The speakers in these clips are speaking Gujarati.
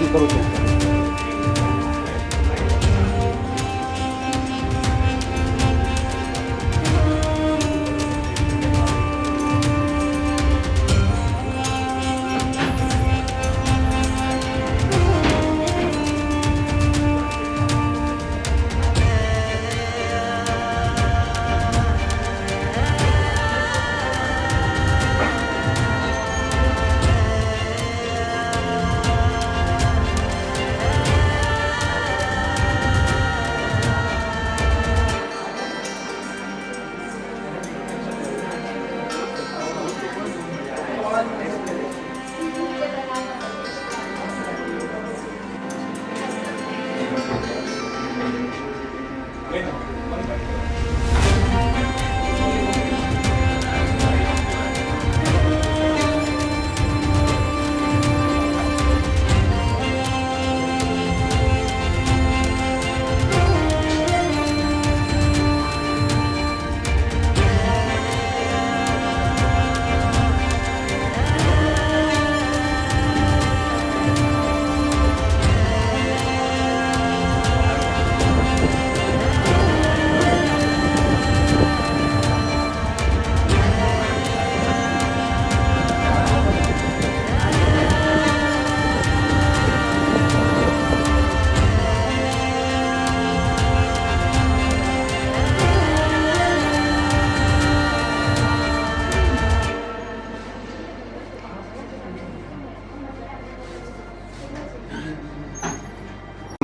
પસંદ કરો છો?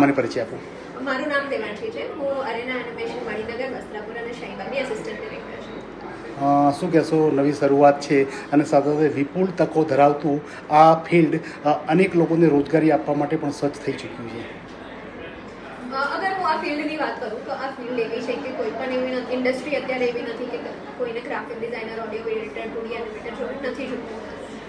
મને પરિચય આપો. મારું નામ દેવાંશી છે. હું અરેના એનિમેશન મણિનગર વસ્ત્રાપુર અને શાહીબાગની આસિસ્ટન્ટ ડિરેક્ટર છું. શું કહેશો? નવી શરૂઆત છે અને સાથે સાથે વિપુલ તકો ધરાવતું આ ફિલ્ડ અનેક લોકોને રોજગારી આપવા માટે પણ સજ્જ થઈ ચૂક્યું છે. અગર હું આ ફિલ્ડની વાત કરું તો આ ફિલ્ડ એવી છે કે કોઈ પણ એવી ઇન્ડસ્ટ્રી અત્યારે એવી નથી કે કોઈને graphic designer, audio editor, 2D animator જોવું નથી જોતું.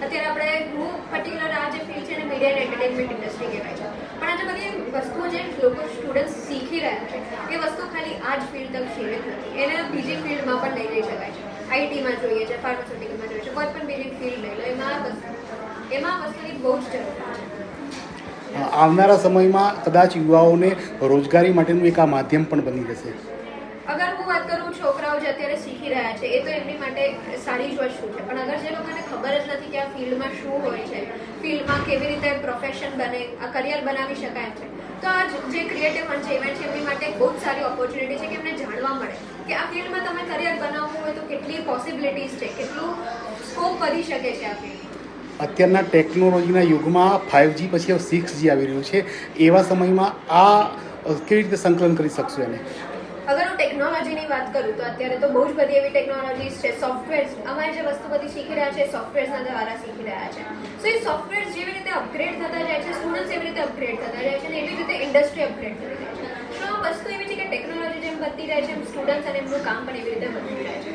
અત્યારે હું પર્ટિક્યુલર આ જે ફિલ્ડ છે ને મીડિયા એન્ડ એન્ટરટેનમેન્ટ ઇન્ડસ્ટ્રી કહેવાય છે. પણ આજે બધી વસ્તુઓ જે લોકો સ્ટુડન્ટ્સ શીખી રહ્યા છે એ વસ્તુ ખાલી આ જ ફિલ્ડ તક સીમિત નથી, એને બીજી ફિલ્ડમાં પણ લઈ જઈ શકાય છે. આઈટીમાં જોઈએ છે, ફાર્માસ્યુટિકલમાં જોઈએ છે, કોઈ પણ બીજી ફિલ્ડ લઈ લો, એમાં વસ્તુની બહુ જ જરૂર છે. આવનારા સમયમાં કદાચ યુવાઓને રોજગારી માટેનું એક આ માધ્યમ પણ બની જશે. અગર હું વાત કરું છોકરાઓ જે અત્યારે શીખી રહ્યા છે એ તો એમની માટે સારી જ વસ્તુ છે, પણ અગર જે લોકોને ખબર જ નથી કે આ ફિલ્ડમાં શું હોય છે, ફિલ્ડમાં કેવી રીતે પ્રોફેશન બને, આ કરિયર બનાવી શકાય છે, તો આ જે ક્રિએટિવ મંચ ઇવેન્ટ છે એમની માટે બહુ જ સારી ઓપોર્ચ્યુનિટી છે કે એમને જાણવા મળે કે આ ફિલ્ડમાં તમે કરિયર બનાવવું હોય તો કેટલી પોસિબિલિટીઝ છે, કેટલું સ્કોપ વધી શકે છે આ ફિલ્ડ. અત્યારના ટેકનોલોજીના યુગમાં 5G પછી હવે 6G આવી રહ્યું છે, એવા સમયમાં આ કેવી રીતે સંકલન કરી શકશો એને? અગર હું ટેકનોલોજીની વાત કરું તો અત્યારે તો બહુ જ બધી એવી ટેકનોલોજીસ છે, સોફ્ટવેર્સ, અમારે જે વસ્તુ બધી શીખી રહ્યા છે સોફ્ટવેર્સના દ્વારા શીખી રહ્યા છે. સો એ સોફ્ટવેર્સ જેવી રીતે અપગ્રેડ થતા જાય છે, સ્ટુડન્ટ્સ એવી રીતે અપગ્રેડ થતા જાય છે અને એવી રીતે ઇન્ડસ્ટ્રી અપગ્રેડ થતી જાય છે. તો આ વસ્તુ એવી છે કે ટેકનોલોજી જેમ વધતી જાય છે એમ સ્ટુડન્ટ્સ અને એમનું કામ પણ એવી રીતે વધતું જાય છે.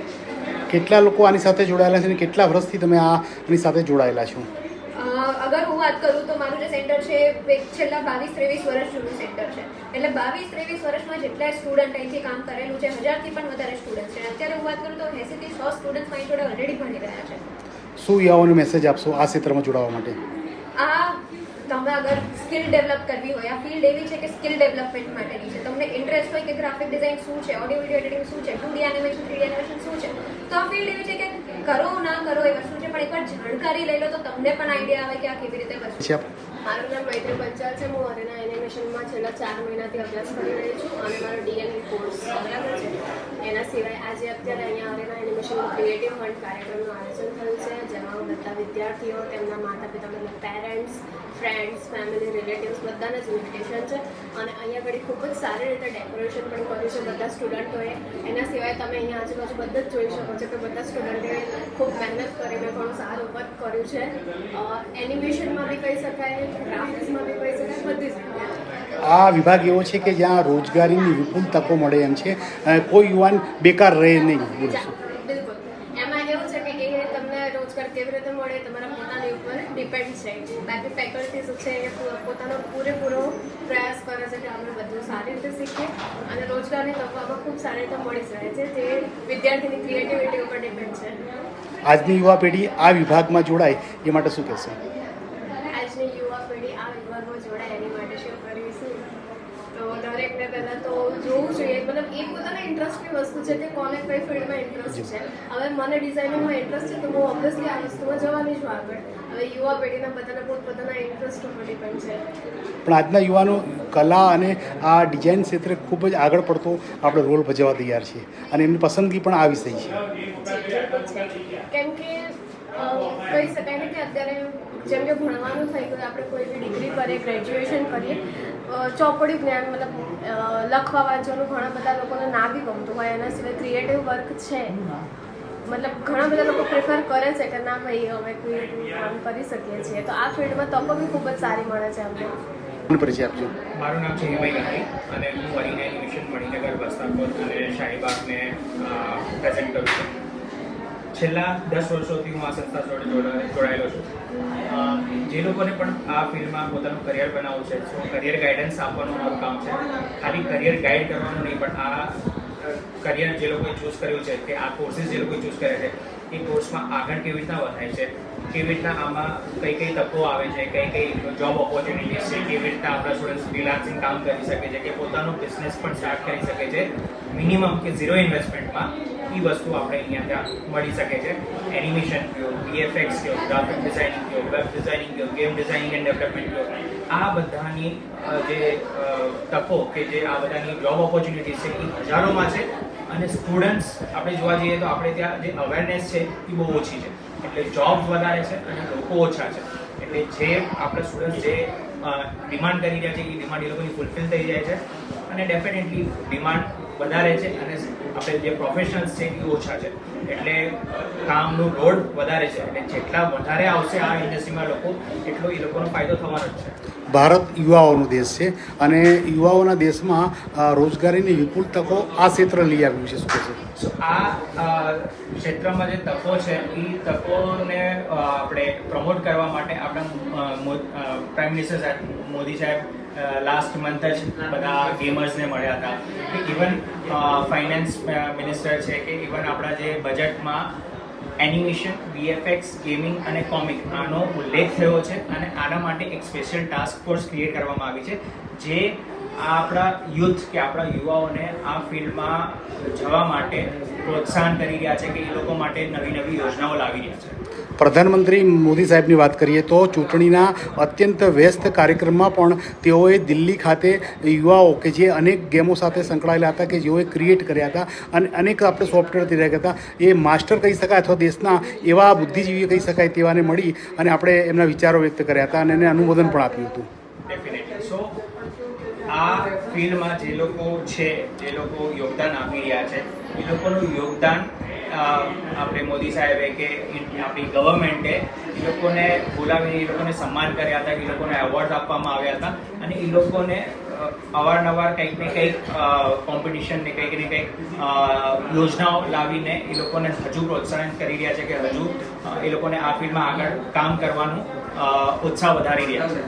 કેટલા લોકો આની સાથે જોડાયેલા છે અને કેટલા વર્ષથી તમે આની સાથે જોડાયેલા છો? અગર હું વાત કરું તો મારું જે સેન્ટર છે છેલ્લા 22-23 વર્ષ જૂનું સેન્ટર છે. એટલે 22-23 વર્ષમાં જેટલા સ્ટુડન્ટ અહીંથી કામ કરેલું છે, 1000થી પણ વધારે સ્ટુડન્ટ છે. અત્યારે હું વાત કરું તો 80થી 100 સ્ટુડન્ટ મારી જોડે ઓલરેડી ભણી રહ્યા છે. શું યુવાઓને મેસેજ આપશો આ ક્ષેત્રમાં જોડાવા માટે? તમે અગર સ્કિલ ડેવલપ કરવી હોય, આ ફિલ્ડ એવી છે કે સ્કિલ ડેવલપમેન્ટ માટેની છે. તમને ઇન્ટરેસ્ટ હોય કે ગ્રાફિક ડિઝાઇન શું છે, ઓડિયો વિડિયો એડિટિંગ શું છે, 2D એનિમેશન, 3D એનિમેશન શું છે, તો આ ફિલ્ડ એવી છે કે કરો ના કરો એ વસ્તુ છે, પણ એકવાર જાણકારી લઈ લો તો તમને પણ આઈડિયા આવે કે આ કેવી રીતે વસ્તુ છે. મારું નામ મૈત્રી પંચાલ છે. હું અરેના એનિમેશનમાં છેલ્લા 4 મહિનાથી અભ્યાસ કરી રહી છું અને મારો DNE કોર્સ બરાબર છે. એના સિવાય આજે અત્યારે અહીંયા અરેના એનિમેશનનો ક્રિએટિવ ફંડ કાર્યક્રમનું આયોજન થયું છે, જેમાં બધા વિદ્યાર્થીઓ, તેમના માતા પિતા, મતલબ પેરેન્ટ્સ, ફ્રેન્ડ્સ, ફેમિલી, રિલેટિવ્સ બધાને જ ઇન્વિટેશન છે અને અહીંયા આગળ ખૂબ જ સારી રીતે ડેકોરેશન પણ કર્યું છે બધા સ્ટુડન્ટોએ. એના સિવાય તમે અહીંયા આજુબાજુ બધા જ જોઈ શકો છો કે બધા સ્ટુડન્ટોએ ખૂબ મહેનત કરીને ઘણું સારું વર્ક કર્યું છે. એનિમેશનમાં બી કહી શકાય, ગ્રાફિક્સમાં બી કહી શકાય, બધી જ રીતે. આ વિભાગ એવો છે કે જ્યાં રોજગારીની વિપુલ તકો મળે એમ છે, કોઈ યુવાન બેકાર રહે નહીં. બિલકુલ. એમાં એવું છે કે એ તમને રોજગાર કેવી રીતે મળે તમારા પોતાની ઉપર ડિપેન્ડ છે. બાકી ફેકલ્ટીઝ છે એ પોતાનો પૂરેપૂરો પ્રયાસ કરે છે કે આપણે બધું સારી રીતે શીખીએ અને રોજગારની તકો આમાં ખૂબ સારી રીતે મળી જ રહે છે, જે વિદ્યાર્થીની ક્રિએટિવિટી ઉપર ડિપેન્ડ છે. આજની યુવા પેઢી આ વિભાગમાં જોડાય એ માટે શું કહેશો? આજની યુવા પેઢી આ વિભાગમાં જોડે એની માટે શું કરીશું. તો દરેકને પહેલાં તો જોવું જોઈએ, મતલબ એ પોતાના ઇન્ટરેસ્ટની વસ્તુ છે કે કોને કઈ ફિલ્ડમાં ઇન્ટરેસ્ટ છે. હવે મને ડિઝાઇનિંગમાં ઇન્ટરેસ્ટ છે તો હું ઓબ્વિયસલી આ વસ્તુમાં જવાની છું આગળ. હવે યુવા પેઢીના બધાના પોતપોતાના ઇન્ટરેસ્ટ ઉપર ડિપેન્ડ છે. પણ આજના યુવાનો કલા અને આ ડિઝાઇન ક્ષેત્રે ખૂબ જ આગળ પડતો આપણે રોલ ભજવવા તૈયાર છે અને એમની પસંદગી પણ આ વિષય છે. કેમ કે કહી શકાય ને કે અત્યારે જેમ કે ભણવાનું થઈ ગયું, આપણે કોઈ બી ડિગ્રી કરીએ, ગ્રેજ્યુએશન કરીએ, ચોપડી જ્ઞાન મતલબ લખવા વાંચવાનું ઘણા બધા લોકોને ના બી ગમતું હોય, એના સિવાય ક્રિએટિવ વર્ક છે મતલબ ઘણા બધા લોકો પ્રિફર કરે છે કે ના ભાઈ અમે ક્રિએટિવ કામ કરી શકીએ છીએ. તો આ ફિલ્ડમાં તકો બી ખૂબ જ સારી મળે છે અમને. પરિચય આપજો. મારું નામ છે હિમય ગાંધી અને હું વરીના એનિમેશન મણિનગર વસ્તારકોટ અને શાહીબાગને પ્રેઝન્ટ કરું છું. છેલ્લા 10 વર્ષોથી હું આ સંસ્થા જોડે જોડાયેલો છું. જે લોકોને પણ આ ફિલ્ડમાં પોતાનું કરિયર બનાવવું છે, કરિયર ગાઈડન્સ આપવાનું મારું કામ છે. ખાલી કરિયર ગાઈડ કરવાનું નહીં, પણ આ કરિયર જે લોકોએ ચૂઝ કર્યું છે કે આ કોર્સીસ જે લોકોએ ચૂઝ કરે છે એ કોર્સમાં આગળ કેવી રીતના વધાય છે, કેવી રીતના આમાં કઈ કઈ તકો આવે છે, કઈ કઈ જોબ ઓપોર્ચ્યુનિટીઝ છે, કેવી રીતના આપણા સ્ટુડન્ટ્સ ફ્રીલાન્સિંગ કામ કરી શકે છે કે પોતાનો બિઝનેસ પણ સ્ટાર્ટ કરી શકે છે મિનિમમ કે 0 ઇન્વેસ્ટમેન્ટમાં. એ વસ્તુ આપણે અહીંયા ત્યાં મળી શકે છે. એનિમેશન કયો, VFX કયો, ગ્રાફિક ડિઝાઇનિંગ કયો, વેબ ડિઝાઇનિંગ કયો, ગેમ ડિઝાઇનિંગ એન્ડ ડેવલપમેન્ટ કયો, આ બધાની જે તકો કે જે આ બધાની જોબ ઓપોર્ચ્યુનિટીઝ છે એ હજારોમાં છે. અને સ્ટુડન્ટ્સ આપણે જોવા જઈએ તો આપણે ત્યાં જે અવેરનેસ છે એ બહુ ઓછી છે, એટલે જોબ્સ વધારે છે અને લોકો ઓછા છે. એટલે જે આપણા સ્ટુડન્ટ્સ જે ડિમાન્ડ કરી રહ્યા છે એ ડિમાન્ડ એ લોકોની ફૂલફિલ થઈ જાય છે અને ડેફિનેટલી ડિમાન્ડ વધારે છે અને આપણે જે પ્રોફેશનલ્સ છે એ ઓછા છે. એટલે કામનું લોડ વધારે છે. એટલે જેટલા વધારે આવશે આ ઇન્ડસ્ટ્રીમાં લોકો, એટલો એ લોકોનો ફાયદો થવાનો જ છે. ભારત યુવાઓનો દેશ છે અને યુવાઓના દેશમાં રોજગારીની વિપુલ તકો આ ક્ષેત્ર લઈ આવ્યું છે. શું કહેશો? આ ક્ષેત્રમાં જે તકો છે એ તકોને આપણે પ્રમોટ કરવા માટે આપણા પ્રાઇમ મિનિસ્ટર સાહેબ મોદી સાહેબ લાસ્ટ મંથ જ બધા ગેમર્સને મળ્યા હતા. કે ઇવન ફાઇનાન્સ મિનિસ્ટર છે કે ઇવન આપણા જે બજેટમાં એનિમેશન, VFX, ગેમિંગ અને કોમિક આનો ઉલ્લેખ થયો છે અને આના માટે એક સ્પેશિયલ ટાસ્ક ફોર્સ ક્રિએટ કરવામાં આવી છે જે આપણા યુથ કે આપણા યુવાઓને આ ફિલ્ડમાં જવા માટે પ્રોત્સાહન કરી રહ્યા છે કે એ લોકો માટે નવી નવી યોજનાઓ લાવી રહ્યા છે. પ્રધાનમંત્રી મોદી સાહેબની વાત કરીએ તો ચૂંટણીના અત્યંત વ્યસ્ત કાર્યક્રમમાં પણ તેઓએ દિલ્હી ખાતે યુવાઓ કે જે અનેક ગેમો સાથે સંકળાયેલા હતા, કે જેઓએ ક્રિએટ કર્યા હતા અને અનેક આપણે સોફ્ટવેર તૈયાર હતા, એ માસ્ટર કહી શકાય અથવા દેશના એવા બુદ્ધિજીવી કહી શકાય તેવાને મળી અને આપણે એમના વિચારો વ્યક્ત કર્યા હતા અને એને અનુમોદન પણ આપ્યું હતું. ડેફિનેટલી. સો આ ફિલ્ડમાં જે લોકો છે, જે લોકો યોગદાન આપી રહ્યા છે, એ લોકોનું યોગદાન આપણે મોદી સાહેબે કે આપણી ગવર્મેન્ટે એ લોકોને બોલાવીને એ લોકોને સન્માન કર્યા હતા, એ લોકોને એવોર્ડ આપવામાં આવ્યા હતા અને એ લોકોને અવારનવાર કંઈક ને કંઈક કોમ્પિટિશન ને કંઈક ને કંઈક યોજનાઓ લાવીને એ લોકોને હજુ પ્રોત્સાહન કરી રહ્યા છે કે હજુ એ લોકોને આ ફિલ્ડમાં આગળ કામ કરવાનું ઉત્સાહ વધારી રહ્યા છે.